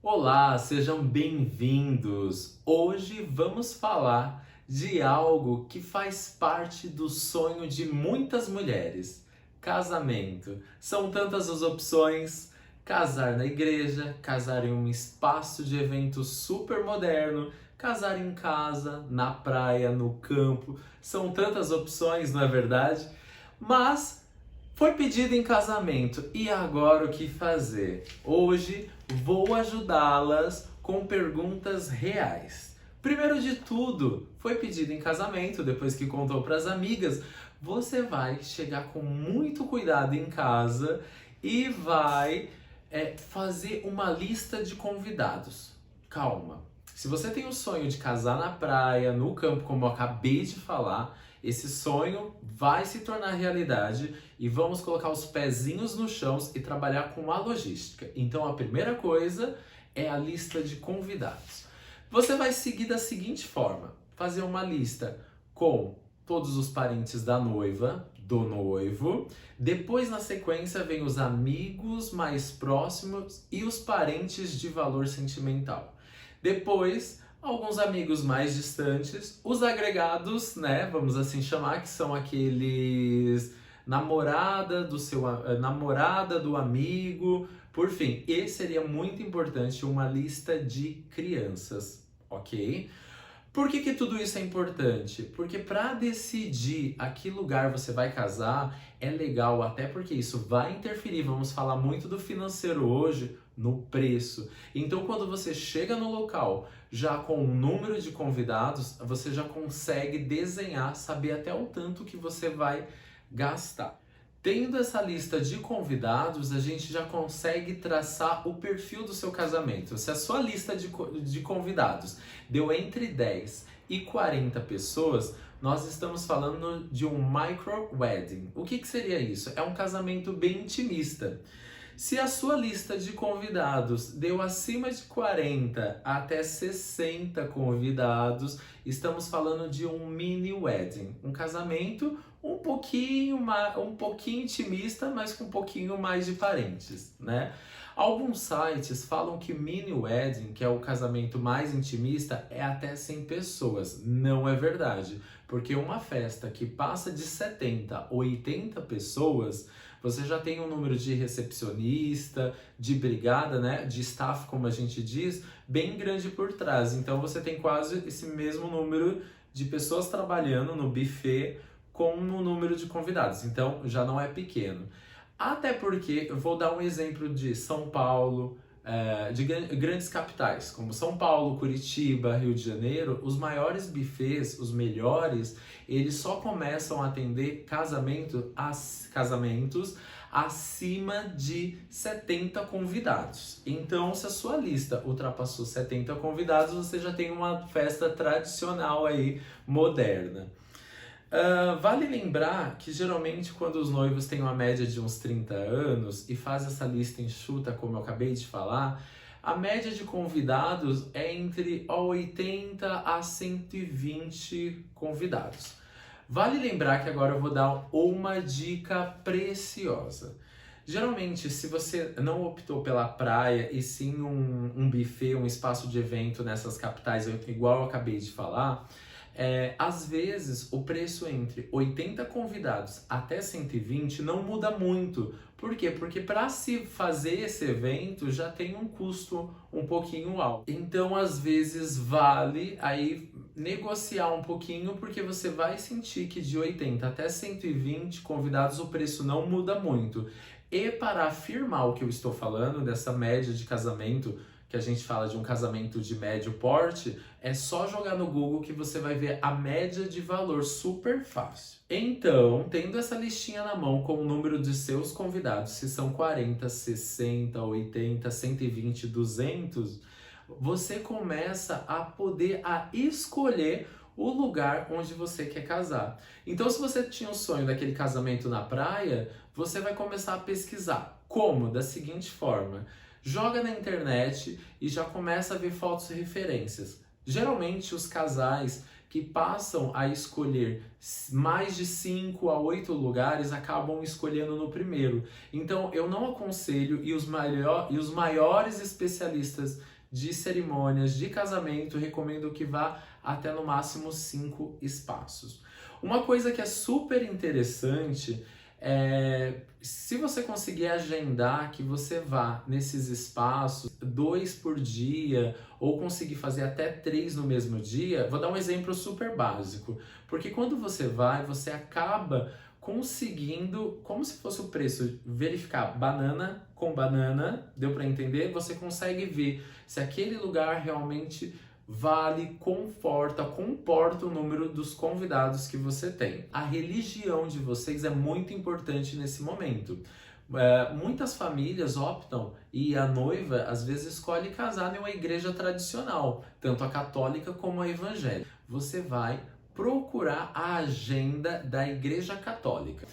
Olá, sejam bem-vindos! Hoje vamos falar de algo que faz parte do sonho de muitas mulheres: casamento. São tantas as opções: casar na igreja, casar em um espaço de evento super moderno, casar em casa, na praia, no campo. São tantas opções, não é verdade? Mas foi pedido em casamento e agora o que fazer? Hoje vou ajudá-las com perguntas reais. Primeiro de tudo, foi pedido em casamento, depois que contou para as amigas, você vai chegar com muito cuidado em casa e vai fazer uma lista de convidados. Calma. Se você tem o sonho de casar na praia, no campo, como eu acabei de falar, esse sonho vai se tornar realidade e vamos colocar os pezinhos no chão e trabalhar com a logística. Então a primeira coisa é a lista de convidados. Você vai seguir da seguinte forma: fazer uma lista com todos os parentes da noiva, do noivo. Depois, na sequência, vem os amigos mais próximos e os parentes de valor sentimental. Depois, alguns amigos mais distantes, os agregados, né, vamos assim chamar, que são aqueles namorada do amigo, por fim. E seria muito importante uma lista de crianças, ok? Por que tudo isso é importante? Porque para decidir a que lugar você vai casar é legal, até porque isso vai interferir, vamos falar muito do financeiro hoje, no preço. Então quando você chega no local já com um número de convidados, você já consegue desenhar, saber até o tanto que você vai gastar. Tendo essa lista de convidados, a gente já consegue traçar o perfil do seu casamento. Se a sua lista de convidados deu entre 10 e 40 pessoas, nós estamos falando de um micro wedding. O que seria isso? É um casamento bem intimista. Se a sua lista de convidados deu acima de 40 até 60 convidados, estamos falando de um mini wedding, um casamento um pouquinho intimista, mas com um pouquinho mais de parentes, né? Alguns sites falam que mini wedding, que é o casamento mais intimista, é até 100 pessoas. Não é verdade, porque uma festa que passa de 70, 80 pessoas, você já tem um número de recepcionista, de brigada, né, de staff, como a gente diz, bem grande por trás. Então você tem quase esse mesmo número de pessoas trabalhando no buffet como o número de convidados. Então já não é pequeno. Até porque, eu vou dar um exemplo de São Paulo, de grandes capitais, como São Paulo, Curitiba, Rio de Janeiro, os maiores buffets, os melhores, eles só começam a atender casamentos acima de 70 convidados. Então, se a sua lista ultrapassou 70 convidados, você já tem uma festa tradicional aí, moderna. Vale lembrar que geralmente quando os noivos têm uma média de uns 30 anos e faz essa lista enxuta, como eu acabei de falar, a média de convidados é entre 80 a 120 convidados. Vale lembrar que agora eu vou dar uma dica preciosa. Geralmente, se você não optou pela praia e sim um buffet, um espaço de evento nessas capitais, igual eu acabei de falar, às vezes o preço entre 80 convidados até 120 não muda muito. Por quê? Porque para se fazer esse evento já tem um custo um pouquinho alto. Então, às vezes, vale aí negociar um pouquinho, porque você vai sentir que de 80 até 120 convidados o preço não muda muito. E para afirmar o que eu estou falando, dessa média de casamento, que a gente fala de um casamento de médio porte, é só jogar no Google que você vai ver a média de valor super fácil. Então, tendo essa listinha na mão com o número de seus convidados, se são 40, 60, 80, 120, 200, você começa a poder escolher o lugar onde você quer casar. Então, se você tinha o sonho daquele casamento na praia, você vai começar a pesquisar. Como? Da seguinte forma: joga na internet e já começa a ver fotos e referências. Geralmente os casais que passam a escolher mais de 5 a 8 lugares acabam escolhendo no primeiro. Então eu não aconselho, e os maiores especialistas de cerimônias de casamento, recomendo que vá até no máximo 5 espaços. Uma coisa que é super interessante é, se você conseguir agendar que você vá nesses espaços 2 por dia ou conseguir fazer até 3 no mesmo dia, vou dar um exemplo super básico, porque quando você vai, você acaba conseguindo, como se fosse o preço, verificar banana com banana, deu para entender? Você consegue ver se aquele lugar realmente vale, comporta o número dos convidados que você tem. A religião de vocês é muito importante nesse momento. Muitas famílias optam e a noiva às vezes escolhe casar em uma igreja tradicional, tanto a católica como a evangélica. Você vai procurar a agenda da igreja católica.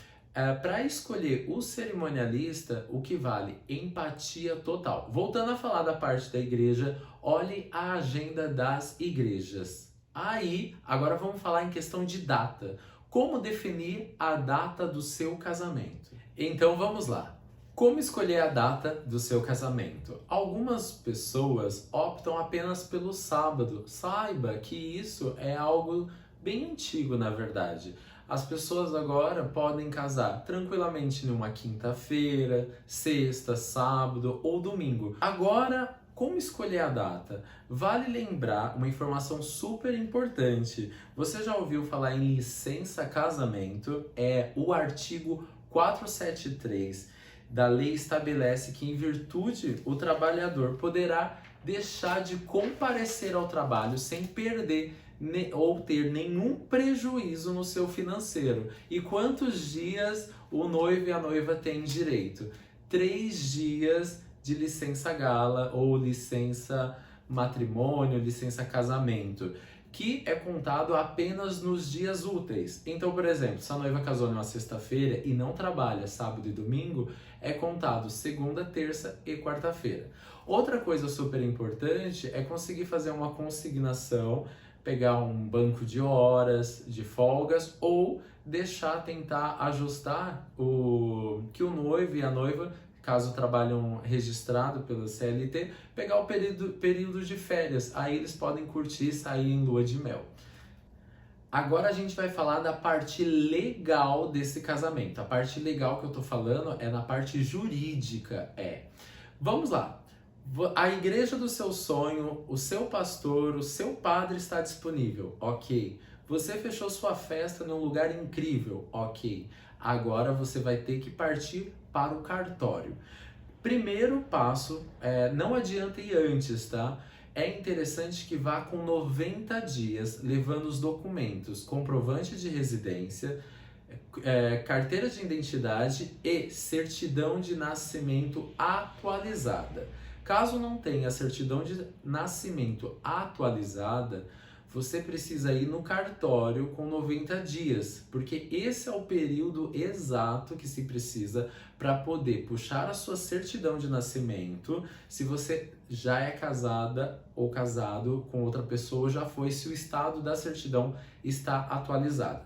Para escolher o cerimonialista, o que vale? Empatia total. Voltando a falar da parte da igreja, olhe a agenda das igrejas. Aí, agora vamos falar em questão de data. Como definir a data do seu casamento? Então vamos lá. Como escolher a data do seu casamento? Algumas pessoas optam apenas pelo sábado. Saiba que isso é algo bem antigo, na verdade. As pessoas agora podem casar tranquilamente numa quinta-feira, sexta, sábado ou domingo. Agora, como escolher a data? Vale lembrar uma informação super importante. Você já ouviu falar em licença casamento? O artigo 473 da lei estabelece que, em virtude, o trabalhador poderá deixar de comparecer ao trabalho sem perder ou ter nenhum prejuízo no seu financeiro. E quantos dias o noivo e a noiva têm direito? 3 dias de licença gala ou licença matrimônio, licença casamento, que é contado apenas nos dias úteis. Então, por exemplo, se a noiva casou numa sexta-feira e não trabalha sábado e domingo, é contado segunda, terça e quarta-feira. Outra coisa super importante é conseguir fazer uma consignação, pegar um banco de horas, de folgas, ou tentar ajustar que o noivo e a noiva, caso trabalham registrado pelo CLT, pegar o período de férias. Aí eles podem curtir e sair em lua de mel. Agora a gente vai falar da parte legal desse casamento. A parte legal que eu tô falando é na parte jurídica. Vamos lá. A igreja do seu sonho, o seu pastor, o seu padre está disponível, ok. Você fechou sua festa num lugar incrível, ok. Agora você vai ter que partir para o cartório. Primeiro passo, não adianta ir antes, tá? É interessante que vá com 90 dias, levando os documentos, comprovante de residência, carteira de identidade e certidão de nascimento atualizada. Caso não tenha certidão de nascimento atualizada, você precisa ir no cartório com 90 dias, porque esse é o período exato que se precisa para poder puxar a sua certidão de nascimento, se você já é casada ou casado com outra pessoa, já foi, se o estado da certidão está atualizado.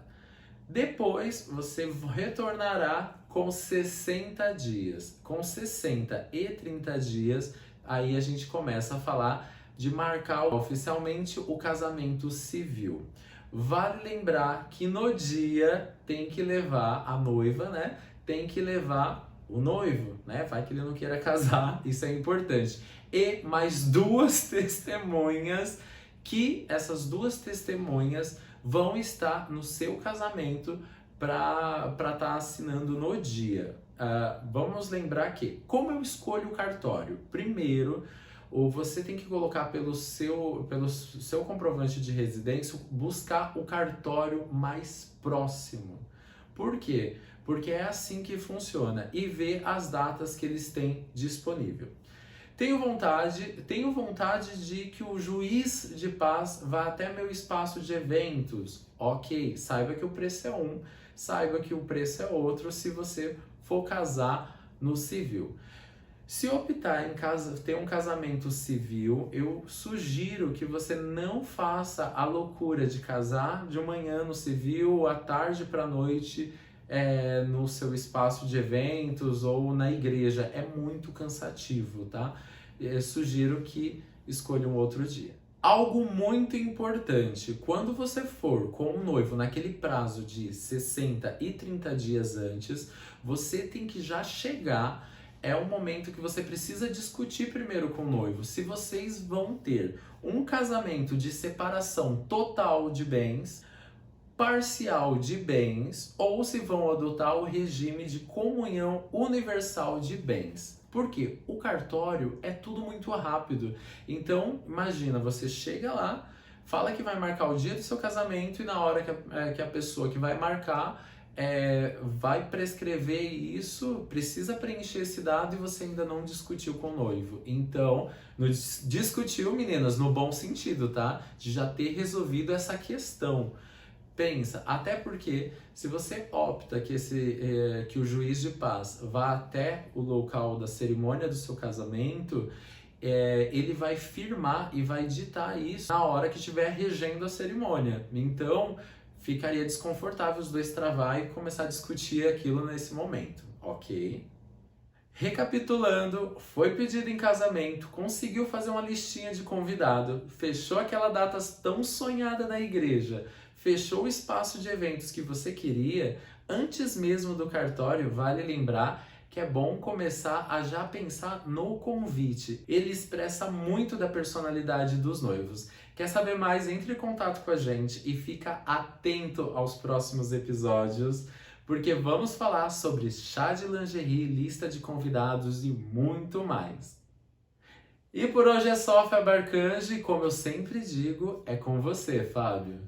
Depois, você retornará com 60 dias. Com 60 e 30 dias, aí a gente começa a falar de marcar oficialmente o casamento civil. Vale lembrar que no dia tem que levar a noiva, né? Tem que levar o noivo, né? Vai que ele não queira casar, isso é importante. E mais 2 testemunhas, que essas 2 testemunhas vão estar no seu casamento para estar assinando no dia. Vamos lembrar que, como eu escolho o cartório? Primeiro, você tem que colocar pelo seu comprovante de residência, buscar o cartório mais próximo. Por quê? Porque é assim que funciona, e ver as datas que eles têm disponível. Tenho vontade de que o juiz de paz vá até meu espaço de eventos. Ok, saiba que o preço é um, saiba que o preço é outro se você for casar no civil. Se optar em ter um casamento civil, eu sugiro que você não faça a loucura de casar de manhã no civil, à tarde para a noite no seu espaço de eventos ou na igreja. É muito cansativo, tá? sugiro que escolha um outro dia. Algo muito importante, quando você for com o noivo naquele prazo de 60 e 30 dias antes, você tem que já chegar, é o momento que você precisa discutir primeiro com o noivo se vocês vão ter um casamento de separação total de bens, parcial de bens, ou se vão adotar o regime de comunhão universal de bens. Porque o cartório é tudo muito rápido. Então, imagina, você chega lá, fala que vai marcar o dia do seu casamento e na hora que a pessoa que vai marcar vai prescrever isso, precisa preencher esse dado e você ainda não discutiu com o noivo. Então, discutiu, meninas, no bom sentido, tá? De já ter resolvido essa questão. Pensa, até porque se você opta que o juiz de paz vá até o local da cerimônia do seu casamento, ele vai firmar e vai ditar isso na hora que estiver regendo a cerimônia. Então, ficaria desconfortável os dois travar e começar a discutir aquilo nesse momento, ok? Recapitulando, foi pedido em casamento, conseguiu fazer uma listinha de convidado, fechou aquela data tão sonhada na igreja, fechou o espaço de eventos que você queria, antes mesmo do cartório, vale lembrar que é bom começar a já pensar no convite. Ele expressa muito da personalidade dos noivos. Quer saber mais? Entre em contato com a gente e fica atento aos próximos episódios, porque vamos falar sobre chá de lingerie, lista de convidados e muito mais. E por hoje é só, Fábio Arcanjo, e como eu sempre digo, é com você, Fábio.